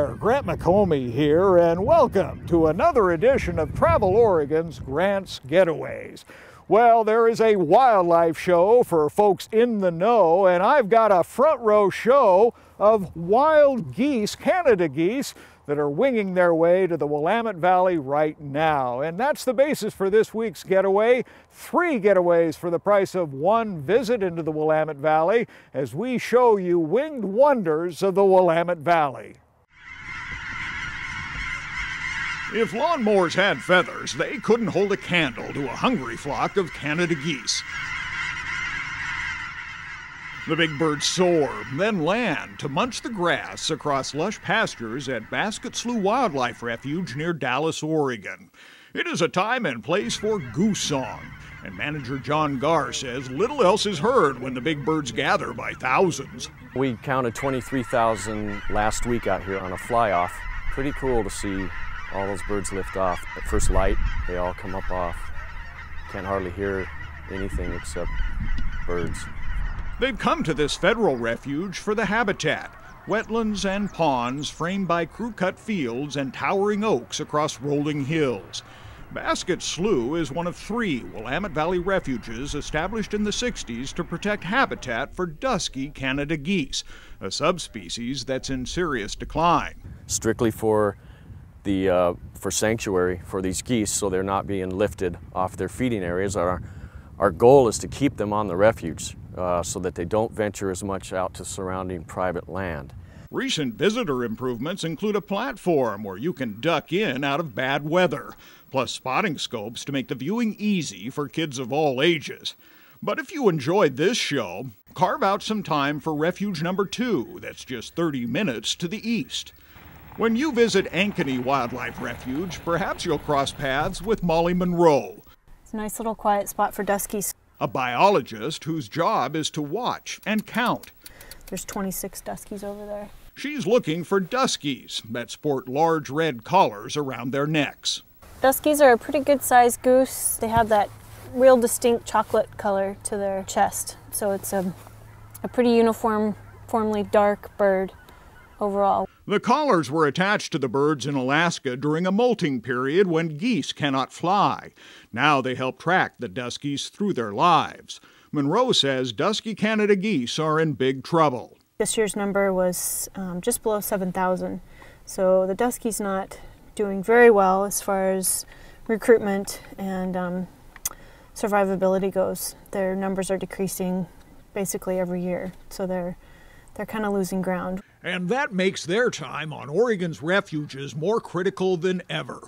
there, Grant McComey here, and welcome to another edition of Travel Oregon's Grant's Getaways. Well, there is a wildlife show for folks in the know, and I've got a front row show of wild geese, Canada geese, that are winging their way to the Willamette Valley right now. And that's the basis for this week's getaway. 3 getaways for the price of 1 visit into the Willamette Valley as we show you winged wonders of the Willamette Valley. If lawnmowers had feathers, they couldn't hold a candle to a hungry flock of Canada geese. The big birds soar, then land to munch the grass across lush pastures at Basket Slough Wildlife Refuge near Dallas, Oregon. It is a time and place for goose song, and manager John Garr says little else is heard when the big birds gather by thousands. We counted 23,000 last week out here on a fly-off. Pretty cool to see all those birds lift off. At first light, they all come up off. Can't hardly hear anything except birds. They've come to this federal refuge for the habitat, wetlands and ponds framed by crew-cut fields and towering oaks across rolling hills. Basket Slough is one of 3 Willamette Valley refuges established in the 60s to protect habitat for Dusky Canada geese, a subspecies that's in serious decline. Strictly for sanctuary for these geese, so they're not being lifted off their feeding areas. Our goal is to keep them on the refuge so that they don't venture as much out to surrounding private land. Recent visitor improvements include a platform where you can duck in out of bad weather, plus spotting scopes to make the viewing easy for kids of all ages. But if you enjoyed this show, carve out some time for refuge number 2, that's just 30 minutes to the east. When you visit Ankeny Wildlife Refuge, perhaps you'll cross paths with Molly Monroe. It's a nice little quiet spot for Duskies. A biologist whose job is to watch and count. There's 26 Duskies over there. She's looking for Duskies that sport large red collars around their necks. Duskies are a pretty good sized goose. They have that real distinct chocolate color to their chest. So it's a pretty uniformly dark bird overall. The collars were attached to the birds in Alaska during a molting period when geese cannot fly. Now they help track the Duskies through their lives. Monroe says Dusky Canada geese are in big trouble. This year's number was just below 7,000. So the Duskies not doing very well as far as recruitment and survivability goes. Their numbers are decreasing basically every year. So they're kind of losing ground. And that makes their time on Oregon's refuges more critical than ever.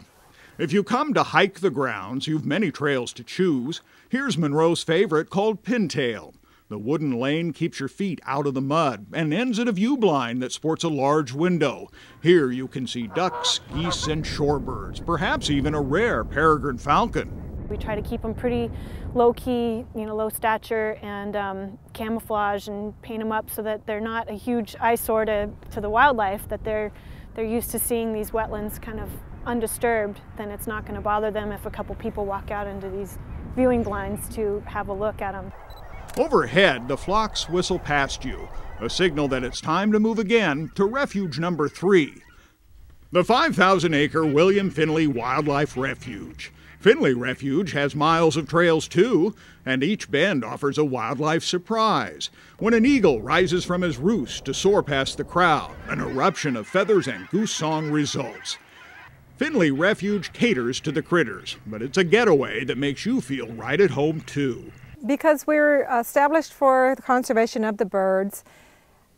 If you come to hike the grounds, you've many trails to choose. Here's Monroe's favorite, called Pintail. The wooden lane keeps your feet out of the mud and ends at a view blind that sports a large window. Here you can see ducks, geese, and shorebirds, perhaps even a rare peregrine falcon. We try to keep them pretty low-key, low stature, and camouflage and paint them up so that they're not a huge eyesore to the wildlife, that they're used to seeing these wetlands kind of undisturbed. Then it's not going to bother them if a couple people walk out into these viewing blinds to have a look at them. Overhead, the flocks whistle past you, a signal that it's time to move again to refuge number 3, the 5,000-acre William Finley Wildlife Refuge. Finley Refuge has miles of trails too, and each bend offers a wildlife surprise. When an eagle rises from his roost to soar past the crowd, an eruption of feathers and goose song results. Finley Refuge caters to the critters, but it's a getaway that makes you feel right at home too. Because we're established for the conservation of the birds,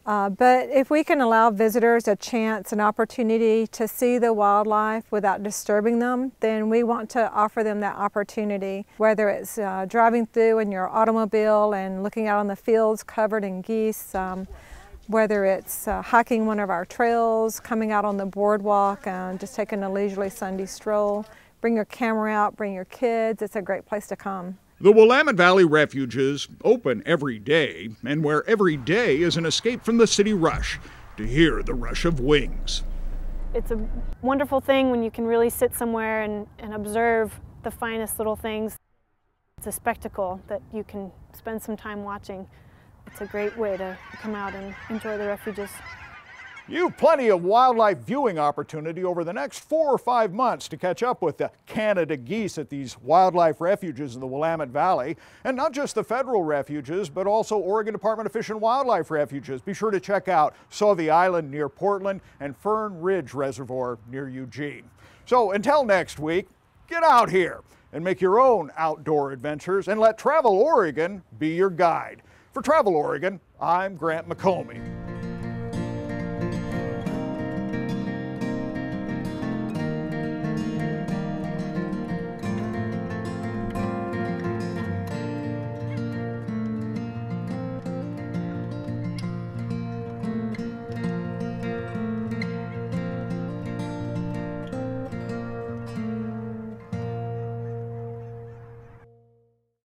but if we can allow visitors a chance, an opportunity to see the wildlife without disturbing them, then we want to offer them that opportunity. Whether it's driving through in your automobile and looking out on the fields covered in geese, whether it's hiking one of our trails, coming out on the boardwalk and just taking a leisurely Sunday stroll. Bring your camera out, bring your kids, it's a great place to come. The Willamette Valley Refuges open every day, and where every day is an escape from the city rush, to hear the rush of wings. It's a wonderful thing when you can really sit somewhere and observe the finest little things. It's a spectacle that you can spend some time watching. It's a great way to come out and enjoy the refuges. You've plenty of wildlife viewing opportunity over the next 4 or 5 months to catch up with the Canada geese at these wildlife refuges in the Willamette Valley. And not just the federal refuges, but also Oregon Department of Fish and Wildlife refuges. Be sure to check out Sauvie Island near Portland and Fern Ridge Reservoir near Eugene. So until next week, get out here and make your own outdoor adventures and let Travel Oregon be your guide. For Travel Oregon, I'm Grant McComie.